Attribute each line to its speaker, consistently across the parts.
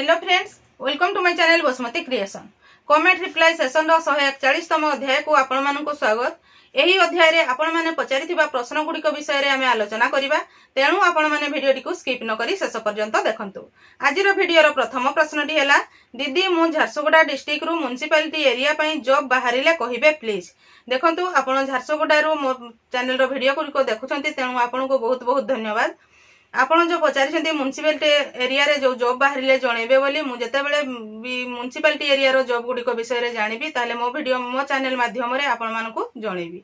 Speaker 1: Hello friends, welcome to my channel Basumati creation. Comment reply session 141तम अध्याय को आपण मानक स्वागत। एही अध्याय रे आपण माने पचारिथिबा प्रश्न गुडी विषय रे आमे आलोचना करिबा, तेणु आपण माने वीडियो को स्किप न करी शेष पर्यंत देखंतु। आजिर वीडियो रो प्रथम प्रश्नटी हैला, दीदी मु झारसुगुड़ा डिस्ट्रिक्ट रु म्युनिसिपालिटी एरिया पई जॉब बाहरिले कहिबे प्लीज। देखंतु आपण झारसुगुड़ा रु मो चैनल रो वीडियो को देखुछंती, तेणु आपण को बहुत बहुत धन्यवाद। आपण जो पचारिछंती म्युनिसिपालिटी एरिया रे जो जॉब बाहरिले जणेबे बोली, मु जेतेबेले म्युनिसिपालिटी एरिया रो जॉब गुडी विषय रे जानिबी ताले मो वीडियो मो चैनल माध्यम रे आपण मानकु जणेबी।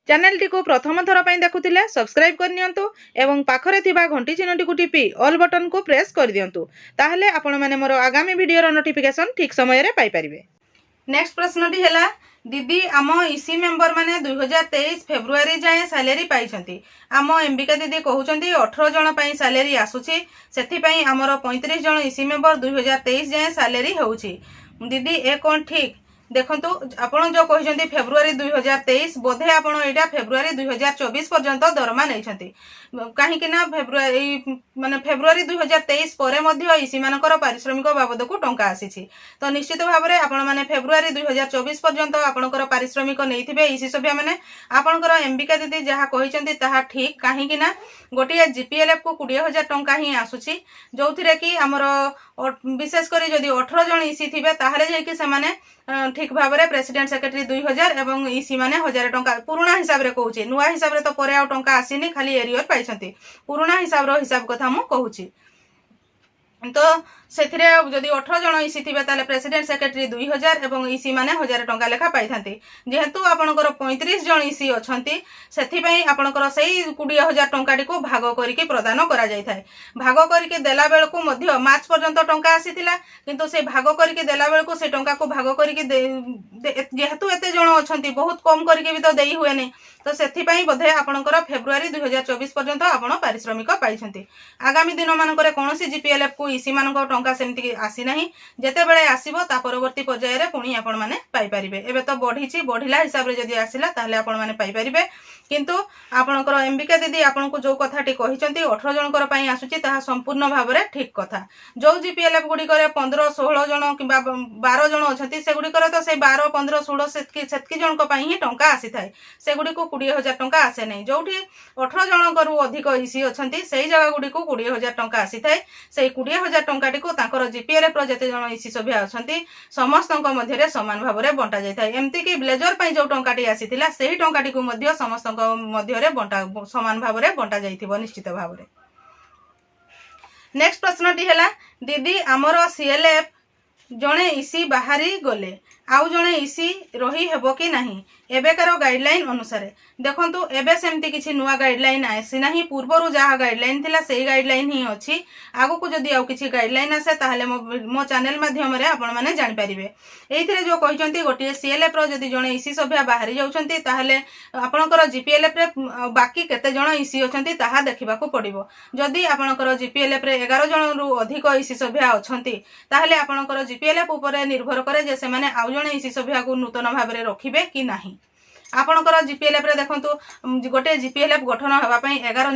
Speaker 1: चैनल टी को प्रथम थर पई देखुथिले सब्सक्राइब कर नियंतु एवं पाखरे थिबा घंटी चिन्हटी को टिपी ऑल बटन को प्रेस कर दियंतु, ताहले आपण माने मोर आगामी वीडियो रो नोटिफिकेशन ठीक समय रे पाई परिबे। नेक्स्ट प्रश्नटी हैला, दीदी आम इसी मेंबर माने 2023 फेब्रुआरी जाए सैलरी पाइछंती। आम एमबिका दीदी कहउछंती 18 जण पई सैलरी आसुची, सेथि पई हमर 35 जण इसी मेंबर 2023 जाए सैलरी होउची। दीदी ए कोन ठीक? देखंतु आपण जो कहिसंती फेब्रुआरी 2023 बोधे आपण एटा फेब्रुआरी 2024 पर्यंत दरमा नैछंती, काहे कि ना फेब्रुआरी माने फेब्रुआरी 2023 परे मध्ये इसी मानकर पारिश्रमिक बाबद को टंका आसीछि। तो निश्चित भाव में आपण माने फेब्रुआरी 2024 पर्यंत आपणकर पारिश्रमिक नैथिबे इसी सभ्य माने। आपणकर एमबिका दीदी जहा कहिसंती ताहा ठीक, काहे कि ना गोटिया जीपीएलएफ को 20,000 टंका ही आसुछि, जोथिरे कि हमर विशेष करी जदि 18 जण इसी थिबे ताहले जे कि से माने ठीक भाव में प्रेसिडेंट सेक्रेटरी 2000 एवं इसी माने 1000 टंका पुराना हिसाब रे कहूची। नुआ हिसाब रे तो परे आ टंका आसीनी, खाली एरियर पाइछंती। पुराना हिसाब कथा मु कहूची। तो सेथिरे जदि 18 जण इसी थिबे ताले प्रेसिडेंट सेक्रेटरी 2000 एवं इसी माने 1000 टंका लेखा पाइथांती। जेहेतु आपणकर 35 जण इसी अछंती, सेथि पई आपणकर सेही 20,000 टंकाटी को भाग करिके प्रदान करा जाय थाए। भाग करिके देला बेल को मध्य मार्च पर्यंत टंका आसीथिला, किंतु से भाग करिके देला बेल को से टंका को भाग करिके जेहेतु एते जण अछंती बहुत कम करिके भी तो देई हुए नै, तो सेथि पई बोधे आपणकर फेब्रुआरी 2024 पर्यंत आपण पारिश्रमिक पाइछंती। आगामी दिन मानकरे कोनोसी जीपीएलएफ को इसी मानक टंका सेमती आसी नाही, जेते बेले आसीबो ता परवर्ती पर्याय रे पुणी आपण माने पाई परिबे। एबे तो बढ़ीची, बढ़िला हिसाब रे जदी आसीला ताहले आपण माने पाई परिबे। किंतु आपणकर एमबिका दीदी आपनको जो कथाटी कहिसंती 18 जनकर पई आसुची ताहा संपूर्ण भाव रे ठीक कथा। जो जीपीएलएफ गुडी करे 15-16 जन किबा 12 जन अछंती, से गुडी करे तो से 12-15-16 सेतकी जनक पई ही टंका आसी थाए। से गुडी को 20,000 टंका आसे नै। जोठी 18 जनकरू अधिक इसी अछंती सेही जगह गुडी को 20,000 टंका आसी थाए। सेही 20,000 टंकाटी को तांकर जीपीएलएफ रो जते जन इसी सभ्य अछंती समस्तक मध्य रे समान भाव रे बंटा जाय थाए। एम्ति कि ब्लेजर पई जो टंकाटी आसीथिला सेही टंकाटी को मध्य समस्तक मध्य रे बंटा समान भाव रे बंटा जायथिबो निश्चित भाव रे। नेक्स्ट प्रश्नटी हैला, दीदी हमर सीएलएफ जणे इसी बाहरी गले आउ जणे इसी रही हेबो कि नाही एबेकार गाइडलाइन अनुसार? देखंतु एबे सेमती किछि नुवा गाइडलाइन आसी नाही, पूर्वरु जहा गाइडलाइन थिला सेही गाइडलाइन ही अछि। आगु को जदी आउ किछि गाइडलाइन आसे ताहले मो चैनल माध्यम रे आपण माने जानि परिबे। एइथिरे जो कहिसंती गोटिए सीएलएफ रो जदी जणे इसी सभ्या बाहरी जाउछंती ताहले आपणकर जीपीएलएफ रे बाकी केते जण इसी अछंती ताहा देखिबा को पड़िबो। जदी आपणकर जीपीएलएफ रे 11 जण रु अधिक इसी सभ्या अछंती ताहले आपणकर जीपीएलएफ ऊपर निर्भर करे जे से माने आउ जणे इसी सभ्या को नूतन भाव रे रखिबे कि नाही। आपणकर जीपीएलएफ रे देखंतु गोटे जीपीएलएफ गठन हेबा पई 11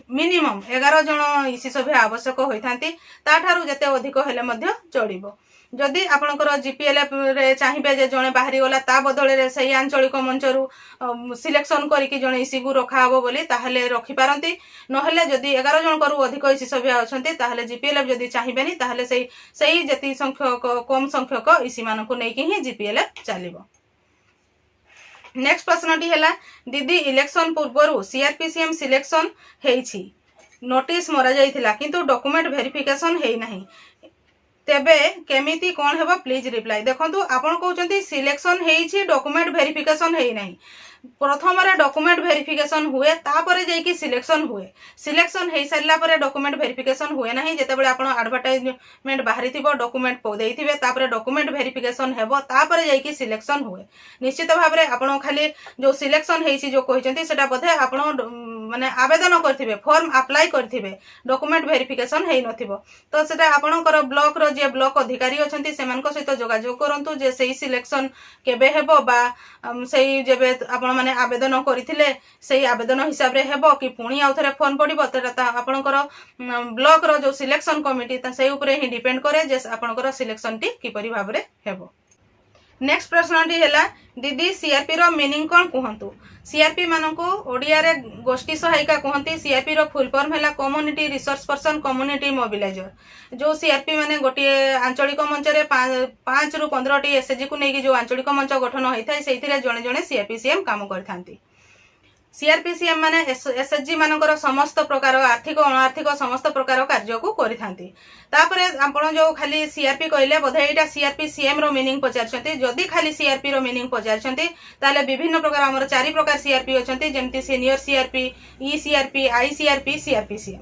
Speaker 1: मिनिमम 11 जण इसी सभ्य आवश्यक होइथांती, ताठारु जेते अधिक हेले मध्य चढ़िबो। जदि आपणकर जीपीएलएफ रे चाहिबे जे जणे बाहरी गला ता बदले रे सही आंचलिक मंचरु सिलेक्शन करिकि जणे इसी को रखा हबो बोली ताहले रखि पारंती। नहले जदि 11 जण करू अधिक इसी सभ्य अछंती ताहले जीपीएलएफ जदि चाहिबेनी ताहले सही जति संख्यक कम संख्यक इसी मानकु नै कि ही जीपीएलएफ चलिबो। नेक्स्ट प्रश्नटी हैला, दीदी इलेक्शन पूर्वरु सीआरपीसीएम सिलेक्शन हेइछि, नोटिस मरा जाइथिला किंतु डॉक्यूमेंट वेरिफिकेशन हेइ नाही, तेबे केमिति कोन हेबो प्लीज रिप्लाई। देखंतु आपण कहउचंती सिलेक्शन हेइछि, डॉक्यूमेंट वेरिफिकेशन हेइ नाही। प्रथम रे डॉक्यूमेंट वेरिफिकेशन हुए तापरे जाई कि सिलेक्शन हुए। सिलेक्शन हेइ सारला परे डॉक्यूमेंट वेरिफिकेशन हुए नाही। जेतेबेले आपण एडवर्टाइजमेंट बाहरी थिबो डॉक्यूमेंट पो देइथिबे तापरे डॉक्यूमेंट वेरिफिकेशन हेबो तापरे जाई कि सिलेक्शन हुए। निश्चित भाव रे आपण खाली जो सिलेक्शन हेइछि जो कहिसंती सेटा बोधे आपण माने आवेदन करथिबे फॉर्म अप्लाई करथिबे डॉक्यूमेंट वेरिफिकेशन हेई नथिबो तो सेटा आपनकर ब्लॉक रो जे ब्लॉक अधिकारी अछंती सेमानक सहित जोगाजोग करंतु जे सेही सिलेक्शन केबे हेबो बा सेही जेबे आपण माने आवेदन करथिले सेही आवेदन हिसाब रे हेबो कि पुणी आउ थरे फॉर्म पडिबो तेटा आपनकर ब्लॉक रो जो सिलेक्शन कमिटी ता सेही ऊपर ही डिपेंड करे जे आपनकर सिलेक्शन टी किपरि भाबरे हेबो। नेक्स्ट प्रश्नटी है दीदी सीआरपी रो मीनिंग कौन कहतु सीआरपी मानकु ओडिया रे गोष्ठी सहायिका कहती सीआरपी रो फुल फॉर्म है community resource person community mobiliser जो सीआरपी माने गोटे आंचलिक मंच रे 5 रु 15 टी एसएचजी को लेकिन जो आंचलिक मंच गठन होता है से जड़े जड़े सीआरपी सीएम काम करथांती सीआरपी सीएम माने एसएचजी मानकर समस्त प्रकार आर्थिक अनार्थिक समस्त प्रकार कार्य को करिथांती तापरे आपण जो खाली सीआरपी कहले बोधे एटा सीआरपी सीएम रो मीनिंग पचारछंती जदी खाली सीआरपी रो मीनिंग पचारछंती ताले विभिन्न प्रकार हमर 4 प्रकार सीआरपी अछंती जेमति सीनियर सीआरपी ई सीआरपी आई सीआरपी सीआरपी सीएम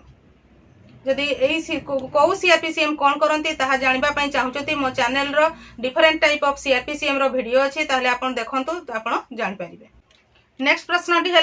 Speaker 1: जदि एई को सीआरपी सीएम कोन करंती ताहा जानिबा पई चाहुचती मो चैनल रो different type of CRP CM रो वीडियो अछि ताले आपण देखंतु आपण जानि परिबे। नेक्स्ट प्रश्नटी है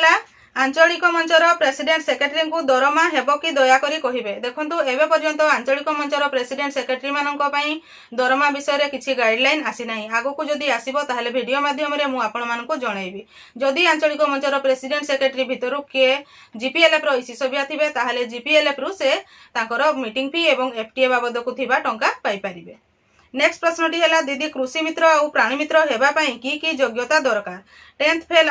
Speaker 1: आंचलिक मंचर प्रेसिडेंट सेक्रेटरी को दरमा हेबो कि दयाकरी कहिबे देखंतु एबे पर्यंत आंचलिक मंचर प्रेसिडेंट सेक्रेटरी मानक पई दरमा विषय रे किछि गाइडलाइन आसी नाही आगो को जदी आसीबो ताहले वीडियो माध्यम रे मु आपण मानक जणैबी जदी आंचलिक मंचर प्रेसिडेंट सेक्रेटरी भितरु के जीपीएलएफ रो इसी सभ्या थिबे ताहले जीपीएलएफ रु से तांकर मीटिंग फी एवं एफटीए बाबद को थिबा टंका पाई परिबे। नेक्स्ट प्रश्नटी है दीदी कृषि मित्र और प्राणी मित्र हेबा पई की योग्यता दरकार 10th फेल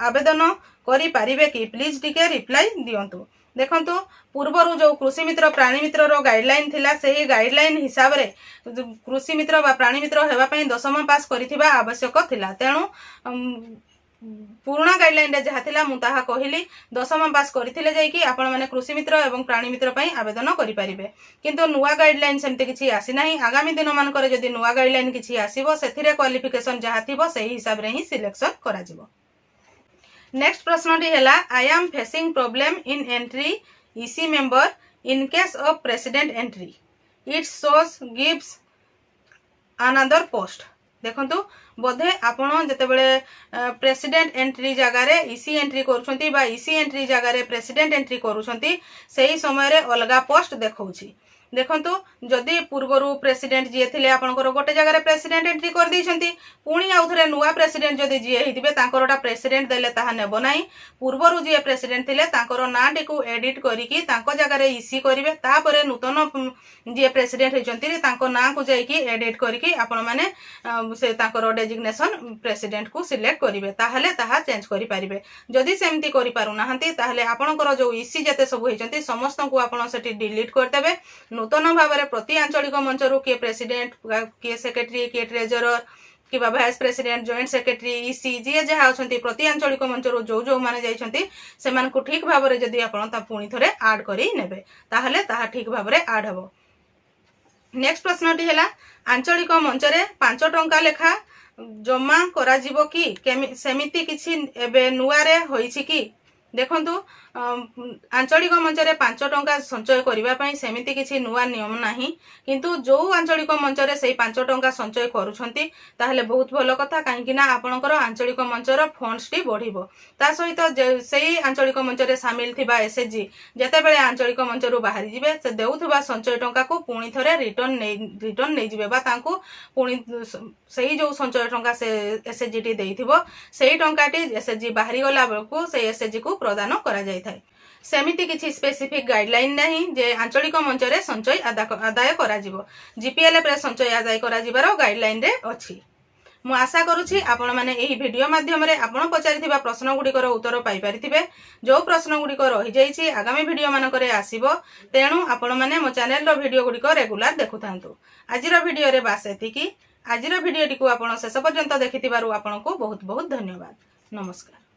Speaker 1: आवेदन करि पारिबे कि प्लीज टिके रिप्लाई दियंतु देखंतु पूर्वरु जो कृषि मित्र प्राणी मित्र रो गाइडलाइन थिला सेही गाइडलाइन हिसाब रे कृषि मित्र बा प्राणी मित्र हेबा पई 10th पास करिथिबा आवश्यक थिला तेनु पुराना गाइडलाइन रे जहा थिला मु ताहा कहिली 10th पास करिथिले जाई कि आपण माने कृषि मित्र एवं प्राणी मित्र पई आवेदन करि पारिबे किंतु नुवा गाइडलाइन सेमते किछि आसी नाही आगामी दिन मान करे जदी नुवा गाइडलाइन किछि आसीबो सेथिरे क्वालिफिकेशन जहा थिबो सेही हिसाब रे ही सिलेक्शन करा जिवो। नेक्स्ट प्रश्नटी है I am facing problem in entry EC member in case of president entry it shows gives another post देखंतु बोधे आपण जतेबेले प्रेसिडेंट एंट्री जगह रे ईसी एंट्री करूछंती बा ईसी एंट्री जगह रे प्रेसिडेंट एंट्री करूछंती सेही समय रे अलगा पोस्ट देखौछि देखंतु जदि पूर्वरु प्रेसिडेंट जे थिले आपनकर गोटे जगह रे प्रेसिडेंट एंट्री कर दैछंती पुणी आउ थरे नुवा प्रेसिडेंट जदि जे हितिबे तांकरटा प्रेसिडेंट देले ताहा नेबो नाही पूर्वरु जे प्रेसिडेंट थिले तांकर नाटी को एडिट करिकि तांको जगह रे ईसी करिवे तापरे नूतन जे प्रेसिडेंट हेचंती तांको ना को जाईकि एडिट करिकि आपण माने से तांकर डेजिग्नेशन प्रेसिडेंट को सिलेक्ट करिवे ताहले ताहा चेंज करि परिबे जदि सेमति करि पारु नाहंती ताहले आपनकर जो ईसी जते सब हेचंती समस्त को आपण सेठी डिलीट कर देबे नूतन भाव में प्रति आंचलिक मंचरु किए प्रेसिडेंट किए सेक्रेटरी किए ट्रेजरर कि vice president joint secretary EC जी जहाँ अच्छा प्रति आंचलिक मंचरु जो जो माने जाइछंती सेमान को ठीक भाव में जदि आपण ता पुणी थरे ऐड करि नेबे ताहले ताहा ठीक भाव में ऐड हबो। नेक्स्ट प्रश्नटी है आंचलिक मंच रे 5 टंका लेखा जमा करा जिवो कि सेमिति किछि एबे नुआ रे होइछि कि देखंतु आंचलिक मंच रे 5 टंका संचय करिबा पई सेमिति किछि नुआ नियम नाही किंतु जो आंचलिक मंच रे सेही 5 टंका संचय करूछंती ताहले बहुत भलो कथा काहे कि ना आपनकर आंचलिक मंच रो फंड्स टी बढ़िबो ता सहित सेही आंचलिक मंच रे शामिल थिबा एसएचजी जते बेले आंचलिक मंच रो बाहरी जिवे से देउथबा संचय टंका को पुणी थरे रिटर्न नै जिवे बा तांको पुणी सेही जो संचय टंका से एसएचजी टी देइथिबो सेही टंका टी एसएचजी बाहरी गला बेलको से एसएचजी को प्रदान करा जाय थाय सेमिति किछि स्पेसिफिक गाइडलाइन नाही जे आंचलिक मंच रे संचय आदाय करा जिवो जीपीएलएफ रे संचय आदाय करा जिवारो गाइडलाइन रे अछि। मु आशा करूछि आपण माने एही वीडियो माध्यम रे आपण पचारिथिबा प्रश्न गुडिकर उत्तर पाई परिथिबे जो प्रश्न गुडिक रहि जाइछि आगामी वीडियो मानकरे आसीबो तेणु आपण माने मो चैनल रो वीडियो गुडिक रेगुलर देखुथांतु। आजिर वीडियो रे बास एतिकी आजिर वीडियोटी को आपण शेष पर्यंत देखिथिबारु आपनको बहुत बहुत धन्यवाद। नमस्कार।